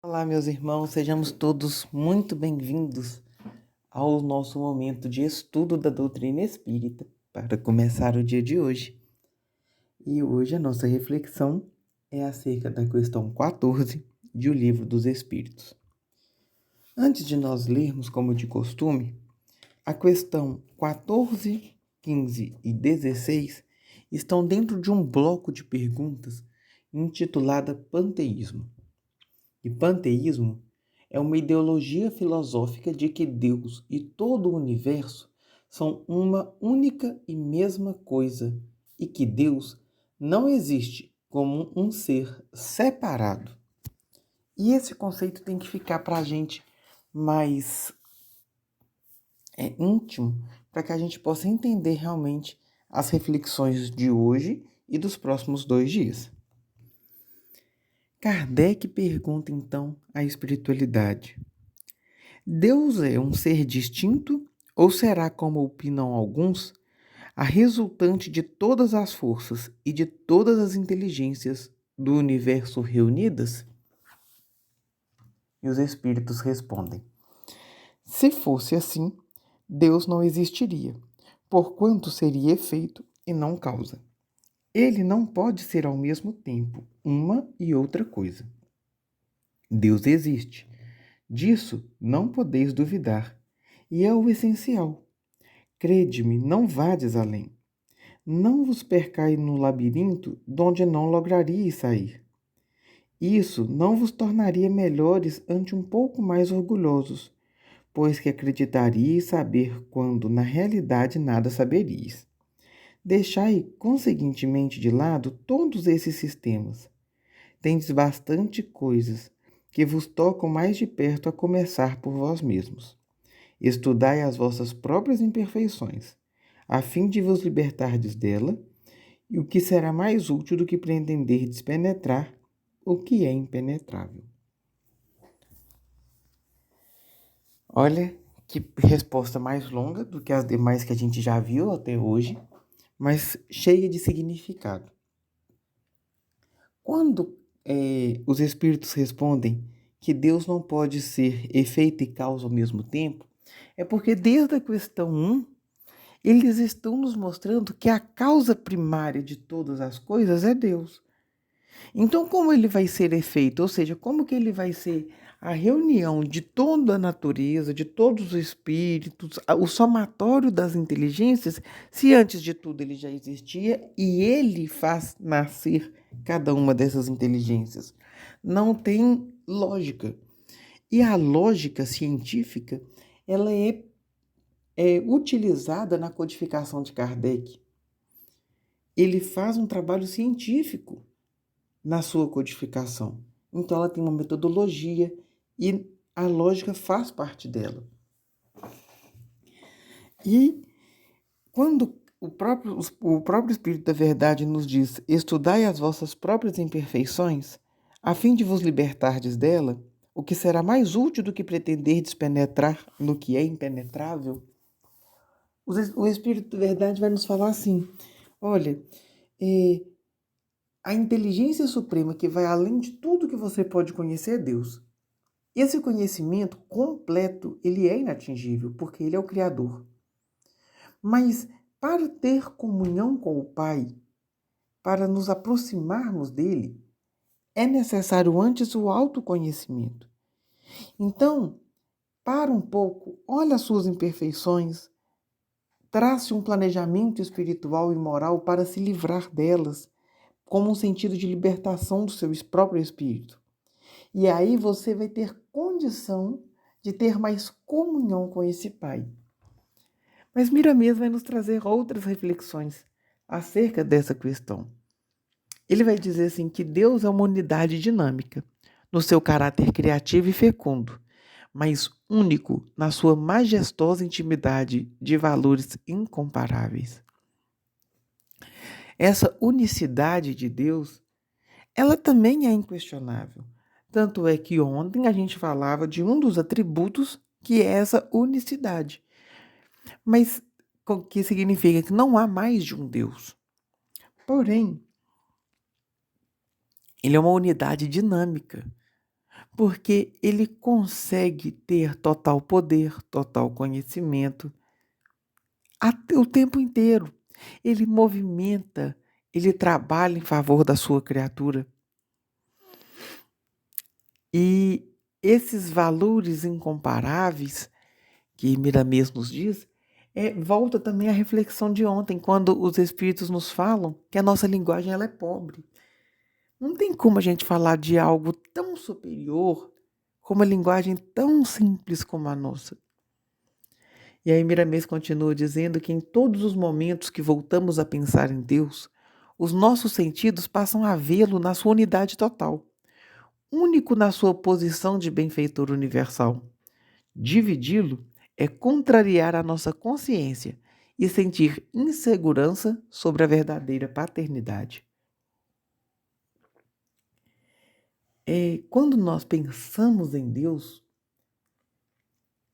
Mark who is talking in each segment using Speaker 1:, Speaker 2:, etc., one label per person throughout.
Speaker 1: Olá, meus irmãos, sejamos todos muito bem-vindos ao nosso momento de estudo da doutrina espírita para começar o dia de hoje. E hoje a nossa reflexão é acerca da questão 14 de O Livro dos Espíritos. Antes de nós lermos, como de costume, a questão 14, 15 e 16 estão dentro de um bloco de perguntas intitulada Panteísmo. E panteísmo é uma ideologia filosófica de que Deus e todo o universo são uma única e mesma coisa e que Deus não existe como um ser separado. E esse conceito tem que ficar para a gente mais íntimo, para que a gente possa entender realmente as reflexões de hoje e dos próximos 2 dias. Kardec pergunta então à espiritualidade: Deus é um ser distinto ou será, como opinam alguns, a resultante de todas as forças e de todas as inteligências do universo reunidas? E os espíritos respondem: se fosse assim, Deus não existiria, porquanto seria efeito e não causa. Ele não pode ser ao mesmo tempo uma e outra coisa. Deus existe. Disso não podeis duvidar, e é o essencial. Crede-me, não vades além. Não vos percai no labirinto donde não lograríeis sair. Isso não vos tornaria melhores ante um pouco mais orgulhosos, pois que acreditaríeis saber quando na realidade nada saberíeis. Deixai, conseguintemente, de lado todos esses sistemas. Tendes bastante coisas que vos tocam mais de perto, a começar por vós mesmos. Estudai as vossas próprias imperfeições, a fim de vos libertardes dela, e o que será mais útil do que pretenderdes penetrar o que é impenetrável. Olha que resposta mais longa do que as demais que a gente já viu até hoje, mas cheia de significado. Quando os espíritos respondem que Deus não pode ser efeito e causa ao mesmo tempo, é porque desde a questão 1, eles estão nos mostrando que a causa primária de todas as coisas é Deus. Então, como ele vai ser efeito? Ou seja, como que ele vai ser a reunião de toda a natureza, de todos os espíritos, o somatório das inteligências, se antes de tudo ele já existia e ele faz nascer cada uma dessas inteligências? Não tem lógica. E a lógica científica, ela é utilizada na codificação de Kardec. Ele faz um trabalho científico na sua codificação. Então ela tem uma metodologia e a lógica faz parte dela. E quando o próprio Espírito da Verdade nos diz: estudai as vossas próprias imperfeições, a fim de vos libertardes dela, o que será mais útil do que pretenderdes penetrar no que é impenetrável, o Espírito da Verdade vai nos falar assim: olha, a inteligência suprema que vai além de tudo que você pode conhecer é Deus. Esse conhecimento completo, ele é inatingível, porque ele é o Criador. Mas para ter comunhão com o Pai, para nos aproximarmos dele, é necessário antes o autoconhecimento. Então, para um pouco, olha as suas imperfeições, trace um planejamento espiritual e moral para se livrar delas, como um sentido de libertação do seu próprio espírito. E aí você vai ter condição de ter mais comunhão com esse Pai. Mas Miramês vai nos trazer outras reflexões acerca dessa questão. Ele vai dizer assim que Deus é uma unidade dinâmica, no seu caráter criativo e fecundo, mas único na sua majestosa intimidade de valores incomparáveis. Essa unicidade de Deus, ela também é inquestionável. Tanto é que ontem a gente falava de um dos atributos que é essa unicidade. Mas o que significa que não há mais de um Deus. Porém, ele é uma unidade dinâmica. porque ele consegue ter total poder, total conhecimento o tempo inteiro. Ele movimenta, ele trabalha em favor da sua criatura. E esses valores incomparáveis que Miramês nos diz, volta também à reflexão de ontem, quando os Espíritos nos falam que a nossa linguagem ela é pobre. Não tem como a gente falar de algo tão superior com uma linguagem tão simples como a nossa. E aí Miramês continua dizendo que em todos os momentos que voltamos a pensar em Deus, os nossos sentidos passam a vê-lo na sua unidade total, único na sua posição de benfeitor universal. Dividi-lo é contrariar a nossa consciência e sentir insegurança sobre a verdadeira paternidade. Quando nós pensamos em Deus,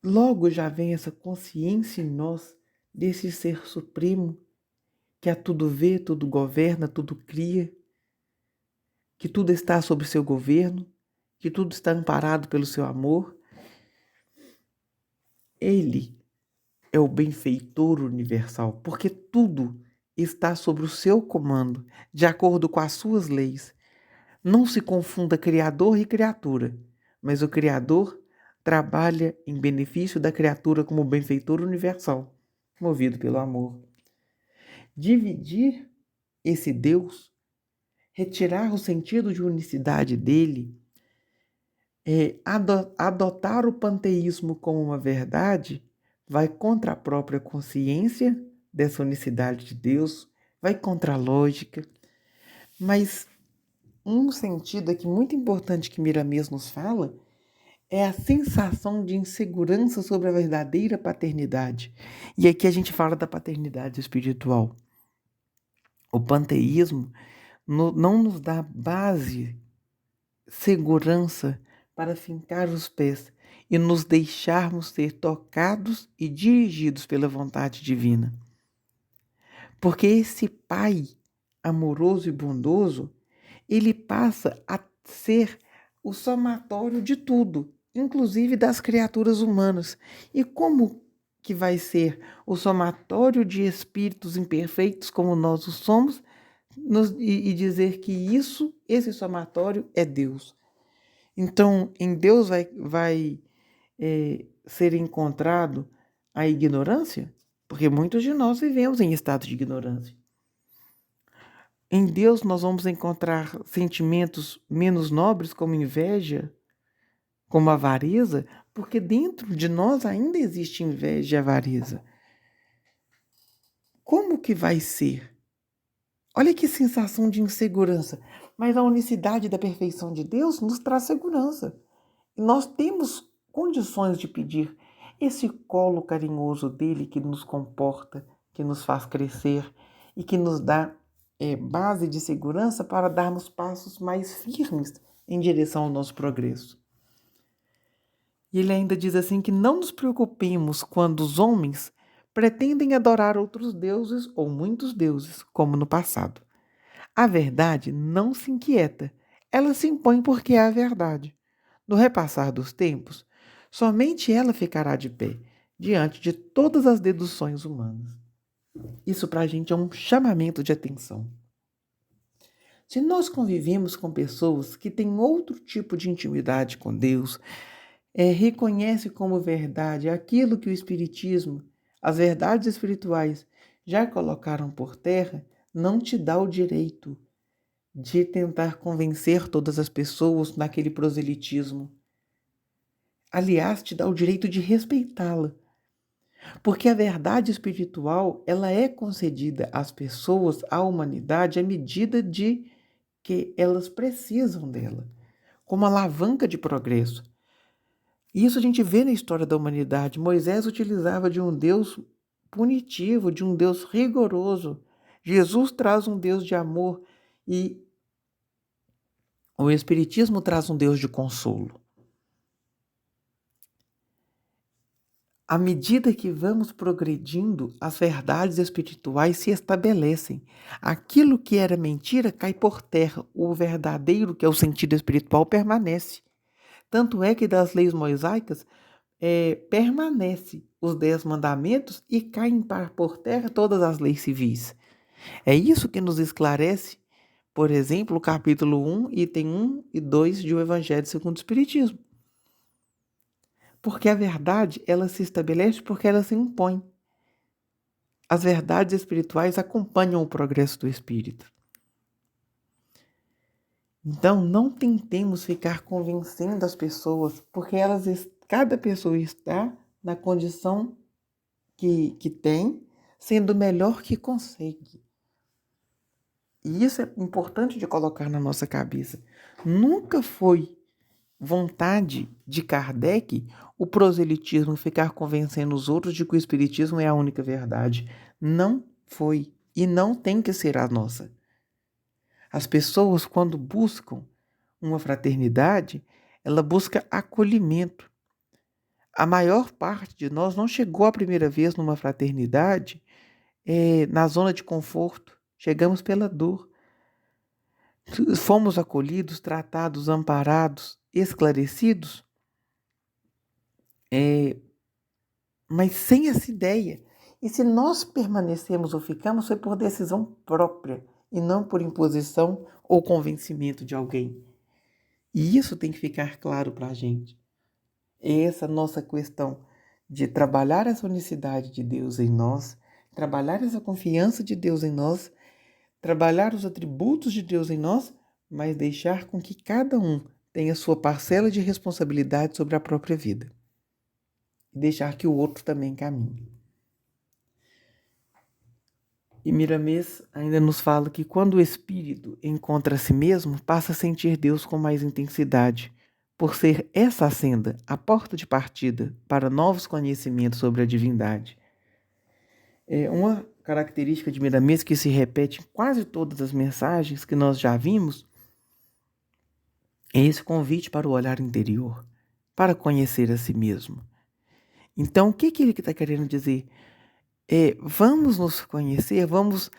Speaker 1: logo já vem essa consciência em nós desse ser supremo que a tudo vê, tudo governa, tudo cria, que tudo está sob seu governo, que tudo está amparado pelo seu amor. Ele é o benfeitor universal, porque tudo está sob o seu comando, de acordo com as suas leis. Não se confunda Criador e criatura, mas o Criador trabalha em benefício da criatura como benfeitor universal, movido pelo amor. Dividir esse Deus, retirar o sentido de unicidade dele, adotar o panteísmo como uma verdade, vai contra a própria consciência dessa unicidade de Deus, vai contra a lógica. Mas um sentido aqui muito importante que Miramês nos fala é a sensação de insegurança sobre a verdadeira paternidade. E aqui a gente fala da paternidade espiritual. O panteísmo não nos dá base, segurança para fincar os pés e nos deixarmos ser tocados e dirigidos pela vontade divina. Porque esse Pai amoroso e bondoso, ele passa a ser o somatório de tudo, inclusive das criaturas humanas. E como que vai ser o somatório de espíritos imperfeitos como nós o somos, e dizer que esse somatório é Deus? Então, em Deus vai ser encontrado a ignorância? Porque muitos de nós vivemos em estado de ignorância. Em Deus nós vamos encontrar sentimentos menos nobres, como inveja, como avareza, porque dentro de nós ainda existe inveja e avareza. Como que vai ser? Olha que sensação de insegurança. Mas a unicidade da perfeição de Deus nos traz segurança. E nós temos condições de pedir esse colo carinhoso dele que nos comporta, que nos faz crescer e que nos dá base de segurança para darmos passos mais firmes em direção ao nosso progresso. E ele ainda diz assim que não nos preocupemos quando os homens pretendem adorar outros deuses ou muitos deuses, como no passado. A verdade não se inquieta, ela se impõe porque é a verdade. No repassar dos tempos, somente ela ficará de pé, diante de todas as deduções humanas. Isso para a gente é um chamamento de atenção. Se nós convivemos com pessoas que têm outro tipo de intimidade com Deus, reconhece como verdade aquilo que o Espiritismo, as verdades espirituais, já colocaram por terra, não te dá o direito de tentar convencer todas as pessoas naquele proselitismo. Aliás, te dá o direito de respeitá-la. Porque a verdade espiritual, ela é concedida às pessoas, à humanidade, à medida de que elas precisam dela, como alavanca de progresso. E isso a gente vê na história da humanidade. Moisés utilizava de um Deus punitivo, de um Deus rigoroso. Jesus traz um Deus de amor e o Espiritismo traz um Deus de consolo. À medida que vamos progredindo, as verdades espirituais se estabelecem. Aquilo que era mentira cai por terra. O verdadeiro, que é o sentido espiritual, permanece. Tanto é que das leis mosaicas permanece os 10 mandamentos e caem por terra todas as leis civis. É isso que nos esclarece, por exemplo, o capítulo 1, item 1 e 2 de O Evangelho segundo o Espiritismo. Porque a verdade, ela se estabelece porque ela se impõe. As verdades espirituais acompanham o progresso do espírito. Então, não tentemos ficar convencendo as pessoas, porque cada pessoa está na condição que tem, sendo o melhor que consegue. E isso é importante de colocar na nossa cabeça. Nunca foi vontade de Kardec o proselitismo ficar convencendo os outros de que o espiritismo é a única verdade. Não foi e não tem que ser a nossa. As pessoas, quando buscam uma fraternidade, ela busca acolhimento. A maior parte de nós não chegou a primeira vez numa fraternidade na zona de conforto. Chegamos pela dor. Fomos acolhidos, tratados, amparados, esclarecidos, mas sem essa ideia. E se nós permanecemos ou ficamos, foi por decisão própria e não por imposição ou convencimento de alguém. E isso tem que ficar claro para a gente. Essa nossa questão de trabalhar essa unicidade de Deus em nós, trabalhar essa confiança de Deus em nós, trabalhar os atributos de Deus em nós, mas deixar com que cada um tenha sua parcela de responsabilidade sobre a própria vida. E deixar que o outro também caminhe. E Miramês ainda nos fala que quando o espírito encontra a si mesmo, passa a sentir Deus com mais intensidade, por ser essa a senda, a porta de partida para novos conhecimentos sobre a divindade. Uma característica de Miramês que se repete em quase todas as mensagens que nós já vimos é esse convite para o olhar interior, para conhecer a si mesmo. Então, o que ele está querendo dizer? Vamos nos conhecer, vamos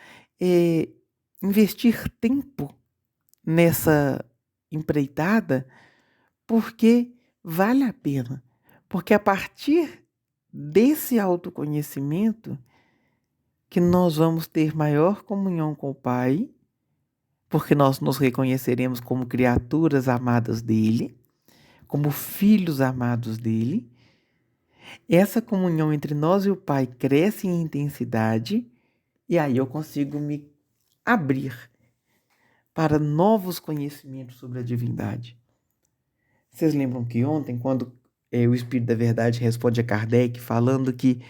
Speaker 1: investir tempo nessa empreitada, porque vale a pena. Porque a partir desse autoconhecimento que nós vamos ter maior comunhão com o Pai, porque nós nos reconheceremos como criaturas amadas dele, como filhos amados dele. Essa comunhão entre nós e o Pai cresce em intensidade e aí eu consigo me abrir para novos conhecimentos sobre a divindade. Vocês lembram que ontem, quando o Espírito da Verdade responde a Kardec falando que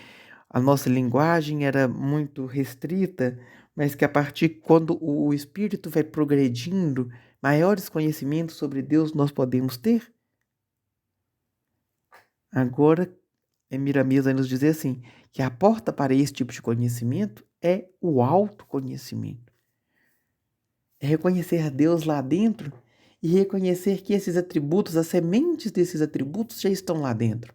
Speaker 1: a nossa linguagem era muito restrita, mas que a partir quando o Espírito vai progredindo, maiores conhecimentos sobre Deus nós podemos ter? Agora, Miramês vai nos dizer assim, que a porta para esse tipo de conhecimento é o autoconhecimento. É reconhecer a Deus lá dentro e reconhecer que esses atributos, as sementes desses atributos já estão lá dentro.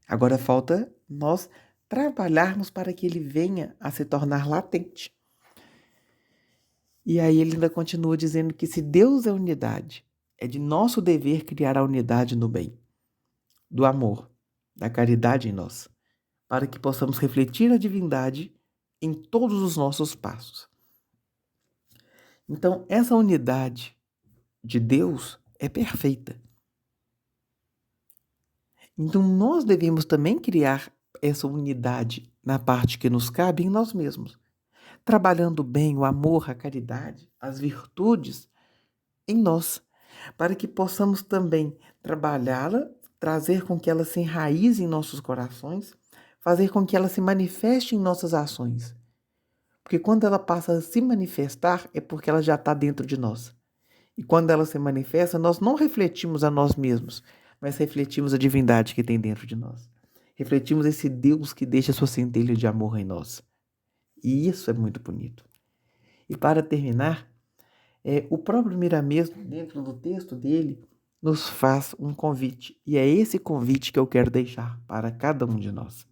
Speaker 1: Agora falta nós trabalharmos para que ele venha a se tornar latente. E aí ele ainda continua dizendo que se Deus é unidade, é de nosso dever criar a unidade no bem, do amor, da caridade em nós, para que possamos refletir a divindade em todos os nossos passos. Então, essa unidade de Deus é perfeita. Então, nós devemos também criar essa unidade na parte que nos cabe em nós mesmos, trabalhando bem o amor, a caridade, as virtudes em nós, para que possamos também trabalhá-la, trazer com que ela se enraize em nossos corações, fazer com que ela se manifeste em nossas ações. Porque quando ela passa a se manifestar, é porque ela já está dentro de nós. E quando ela se manifesta, nós não refletimos a nós mesmos, mas refletimos a divindade que tem dentro de nós. Refletimos esse Deus que deixa sua centelha de amor em nós. E isso é muito bonito. E para terminar, o próprio Miramês, dentro do texto dele, nos faz um convite. E é esse convite que eu quero deixar para cada um de nós.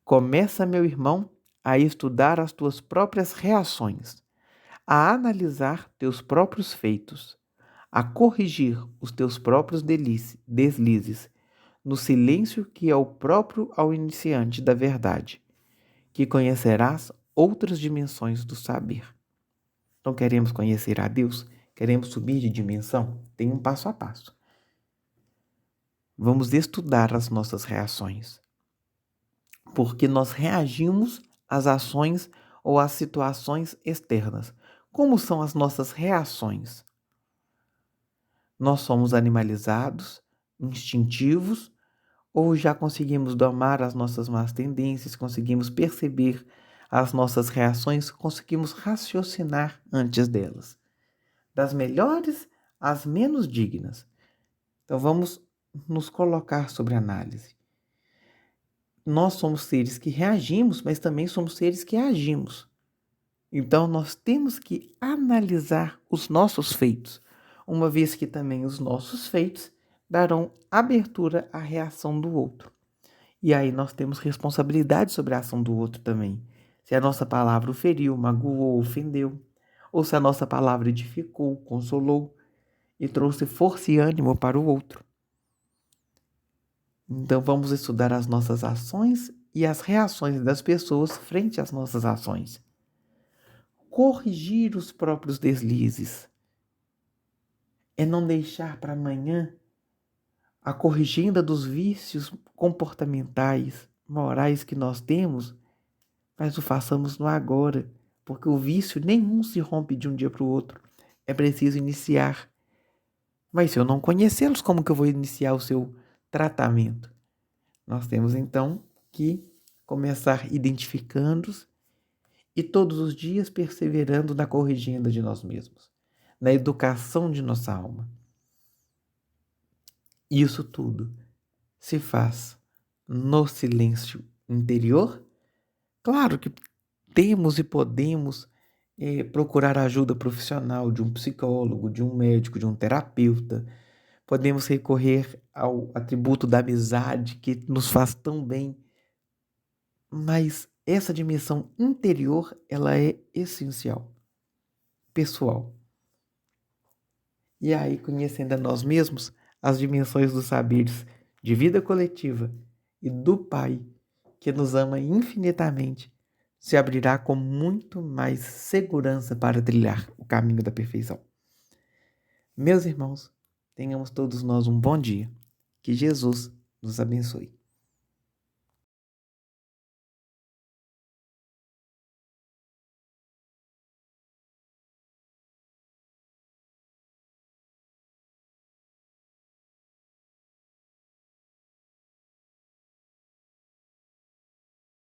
Speaker 1: Começa, meu irmão, a estudar as tuas próprias reações, a analisar teus próprios feitos, a corrigir os teus próprios deslizes, no silêncio que é o próprio ao iniciante da verdade, que conhecerás outras dimensões do saber. Então queremos conhecer a Deus? Queremos subir de dimensão? Tem um passo a passo. Vamos estudar as nossas reações, porque nós reagimos às ações ou às situações externas. Como são as nossas reações? Nós somos animalizados, instintivos, ou já conseguimos domar as nossas más tendências, conseguimos perceber as nossas reações, conseguimos raciocinar antes delas, das melhores às menos dignas. Então vamos nos colocar sobre análise. Nós somos seres que reagimos, mas também somos seres que agimos. Então nós temos que analisar os nossos feitos, uma vez que também os nossos feitos darão abertura à reação do outro. E aí nós temos responsabilidade sobre a ação do outro também. Se a nossa palavra o feriu, magoou, ofendeu, ou se a nossa palavra edificou, consolou e trouxe força e ânimo para o outro. Então vamos estudar as nossas ações e as reações das pessoas frente às nossas ações. Corrigir os próprios deslizes é não deixar para amanhã a corrigenda dos vícios comportamentais, morais que nós temos, mas o façamos no agora, porque o vício nenhum se rompe de um dia para o outro. É preciso iniciar. Mas se eu não conhecê-los, como que eu vou iniciar o seu tratamento? Nós temos então que começar identificando-os e todos os dias perseverando na corrigenda de nós mesmos, na educação de nossa alma. Isso tudo se faz no silêncio interior. Claro que temos e podemos procurar ajuda profissional de um psicólogo, de um médico, de um terapeuta. Podemos recorrer ao atributo da amizade que nos faz tão bem. Mas essa dimensão interior, ela é essencial, pessoal. E aí, conhecendo a nós mesmos, as dimensões dos saberes de vida coletiva e do Pai, que nos ama infinitamente, se abrirá com muito mais segurança para trilhar o caminho da perfeição. Meus irmãos, tenhamos todos nós um bom dia. Que Jesus nos abençoe.